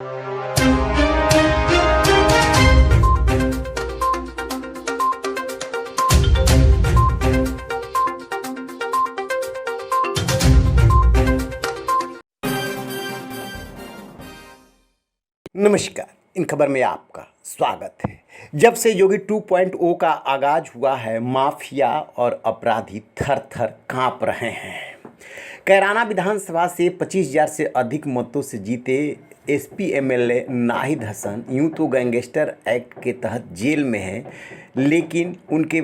नमस्कार। इन खबर में आपका स्वागत है। जब से योगी 2.0 का आगाज हुआ है, माफिया और अपराधी थर थर कांप रहे हैं। कैराना विधानसभा से 25,000 से अधिक मतों से जीते एसपी एमएलए नाहिद हसन यूं तो गैंगस्टर एक्ट के तहत जेल में हैं, लेकिन उनके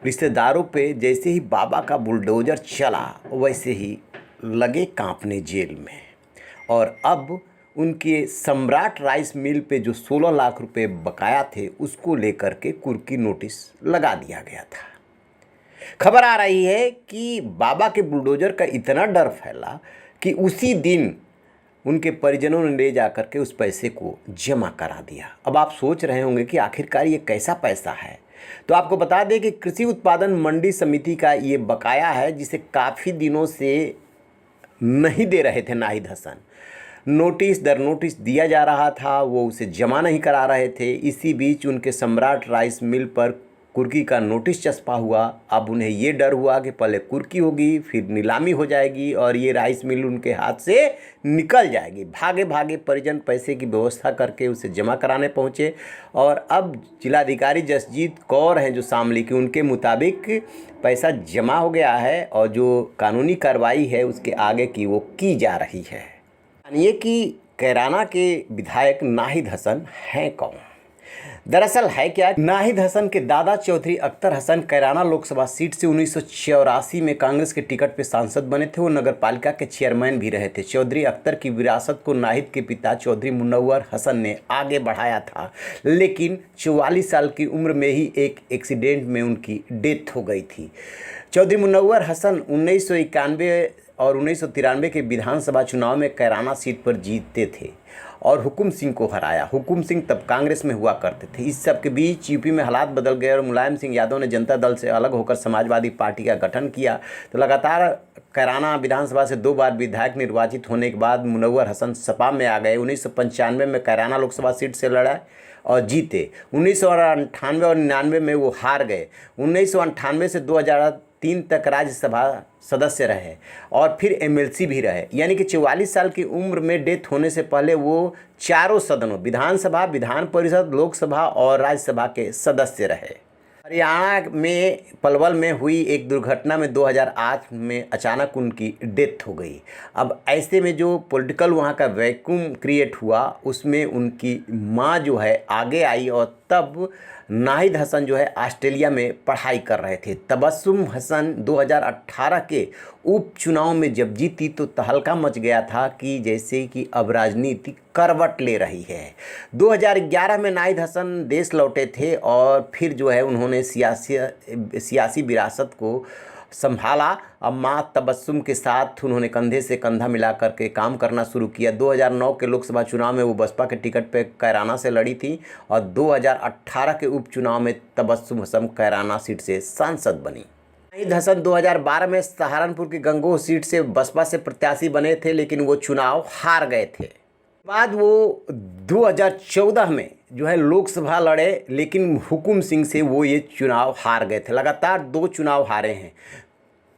रिश्तेदारों पे जैसे ही बाबा का बुलडोजर चला वैसे ही लगे कांपने जेल में। और अब उनके सम्राट राइस मिल पे जो 16 लाख रुपए बकाया थे उसको लेकर के कुर्की नोटिस लगा दिया गया था। खबर आ रही है कि बाबा के बुलडोजर का इतना डर फैला कि उसी दिन उनके परिजनों ने ले जाकर के उस पैसे को जमा करा दिया। अब आप सोच रहे होंगे कि आखिरकार ये कैसा पैसा है, तो आपको बता दें कि कृषि उत्पादन मंडी समिति का ये बकाया है, जिसे काफ़ी दिनों से नहीं दे रहे थे नाहिद हसन। नोटिस दर नोटिस दिया जा रहा था, वो उसे जमा नहीं करा रहे थे। इसी बीच उनके सम्राट राइस मिल पर कुर्की का नोटिस चस्पा हुआ। अब उन्हें ये डर हुआ कि पहले कुर्की होगी, फिर नीलामी हो जाएगी और ये राइस मिल उनके हाथ से निकल जाएगी। भागे भागे परिजन पैसे की व्यवस्था करके उसे जमा कराने पहुँचे और अब जिलाधिकारी जसजीत कौर हैं जो शामली की, उनके मुताबिक पैसा जमा हो गया है और जो कानूनी कार्रवाई है उसके आगे की वो की जा रही है। जानिए कि कैराना के विधायक नाहिद हसन हैं कौन। दरअसल है क्या, नाहिद हसन के दादा चौधरी अख्तर हसन कैराना लोकसभा सीट से 1984 में कांग्रेस के टिकट पर सांसद बने थे। वो नगर पालिका के चेयरमैन भी रहे थे। चौधरी अख्तर की विरासत को नाहिद के पिता चौधरी मुनव्वर हसन ने आगे बढ़ाया था, लेकिन 44 साल की उम्र में ही एक एक्सीडेंट में उनकी डेथ हो गई थी। चौधरी मुनव्वर हसन 1991 और 1993 के विधानसभा चुनाव में कैराना सीट पर जीतते थे और हुकुम सिंह को हराया। हुकुम सिंह तब कांग्रेस में हुआ करते थे। इस सब के बीच यूपी में हालात बदल गए और मुलायम सिंह यादव ने जनता दल से अलग होकर समाजवादी पार्टी का गठन किया। तो लगातार कैराना विधानसभा से 2 बार विधायक निर्वाचित होने के बाद मुनव्वर हसन सपा में आ गए। 1995 में कैराना लोकसभा सीट से लड़ा और जीते। 1998 और 99 में वो हार गए। 1998 से 2003 तक राज्यसभा सदस्य रहे और फिर एमएलसी भी रहे। यानी कि 44 साल की उम्र में डेथ होने से पहले वो चारों सदनों, विधानसभा, विधान परिषद, लोकसभा और राज्यसभा के सदस्य रहे। हरियाणा में पलवल में हुई एक दुर्घटना में 2008 में अचानक उनकी डेथ हो गई। अब ऐसे में जो पॉलिटिकल वहाँ का वैक्यूम क्रिएट हुआ, उसमें उनकी माँ जो है आगे आई और तब नाहिद हसन जो है ऑस्ट्रेलिया में पढ़ाई कर रहे थे। तबस्सुम हसन 2018 के उपचुनाव में जब जीती तो तहलका मच गया था कि जैसे कि अब राजनीति करवट ले रही है। 2011 में नाहिद हसन देश लौटे थे और फिर जो है उन्होंने सियासी विरासत को संभाला। अब माँ तबस्सुम के साथ उन्होंने कंधे से कंधा मिला करके काम करना शुरू किया। 2009 के लोकसभा चुनाव में वो बसपा के टिकट पे कैराना से लड़ी थी और 2018 के उपचुनाव में तबस्सुम हसन कैराना सीट से सांसद बनी। नाहिद हसन 2012 में सहारनपुर की गंगोह सीट से बसपा से प्रत्याशी बने थे, लेकिन वो चुनाव हार गए थे। बाद वो 2014 में जो है लोकसभा लड़े, लेकिन हुकुम सिंह से वो ये चुनाव हार गए थे। लगातार 2 चुनाव हारे हैं।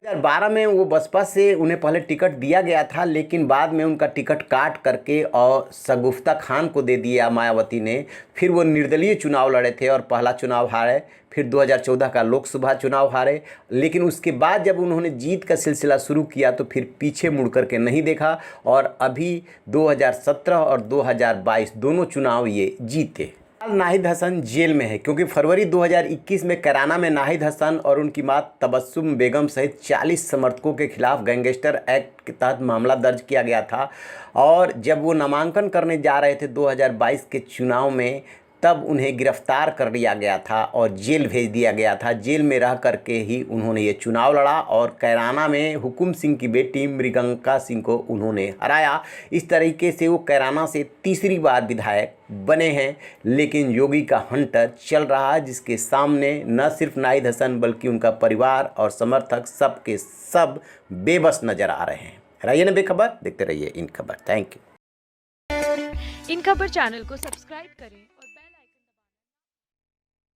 2012 में वो बसपा से उन्हें पहले टिकट दिया गया था, लेकिन बाद में उनका टिकट काट करके और शगुफ्ता खान को दे दिया मायावती ने। फिर वो निर्दलीय चुनाव लड़े थे और पहला चुनाव हारे। फिर 2014 का लोकसभा चुनाव हारे, लेकिन उसके बाद जब उन्होंने जीत का सिलसिला शुरू किया तो फिर पीछे मुड़ करके नहीं देखा और अभी 2017 और 2022 दोनों चुनाव ये जीते। नाहिद हसन जेल में है क्योंकि फरवरी 2021 में कैराना में नाहिद हसन और उनकी मां तबस्सुम बेगम सहित 40 समर्थकों के खिलाफ गैंगस्टर एक्ट के तहत मामला दर्ज किया गया था। और जब वो नामांकन करने जा रहे थे 2022 के चुनाव में, तब उन्हें गिरफ्तार कर लिया गया था और जेल भेज दिया गया था। जेल में रह करके ही उन्होंने ये चुनाव लड़ा और कैराना में हुकुम सिंह की बेटी मृगंका सिंह को उन्होंने हराया। इस तरीके से वो कैराना से तीसरी बार विधायक बने हैं। लेकिन योगी का हंटर चल रहा है, जिसके सामने न सिर्फ नाहिद हसन बल्कि उनका परिवार और समर्थक सब के सब बेबस नज़र आ रहे हैं। रहिए ना बेखबर, देखते रहिए इन खबर। Thank you. इन खबर चैनल को सब्सक्राइब करें और